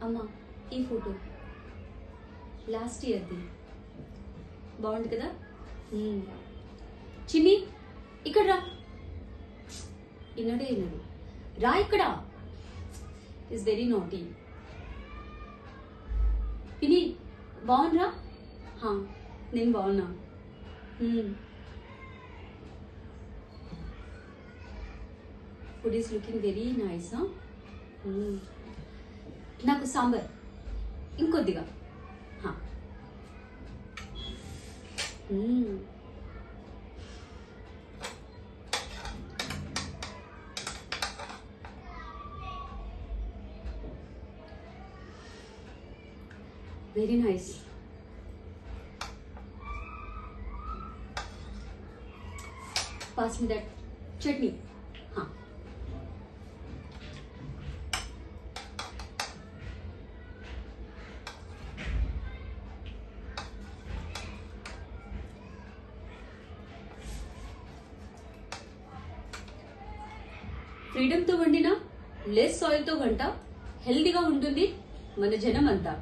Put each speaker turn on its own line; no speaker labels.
అమ్మా ఈ photo last ఇయర్ది బాగుంది కదా. చిన్ని ఇక్కడ రా. ఇన్నడే ఇన్నడు రా. ఇక్కడ ఇస్ వెరీ నాటీ. పిని బాగుండ్రా. నేను బాగున్నా. Food is looking very nice. నాకు సాంబార్ ఇంకొద్దిగా. Very nice. Pass me that chutney. Freedom తో వండిన లెస్ ఆయిల్ తో వంట హెల్దీగా ఉంటుంది మన జనం అంతా.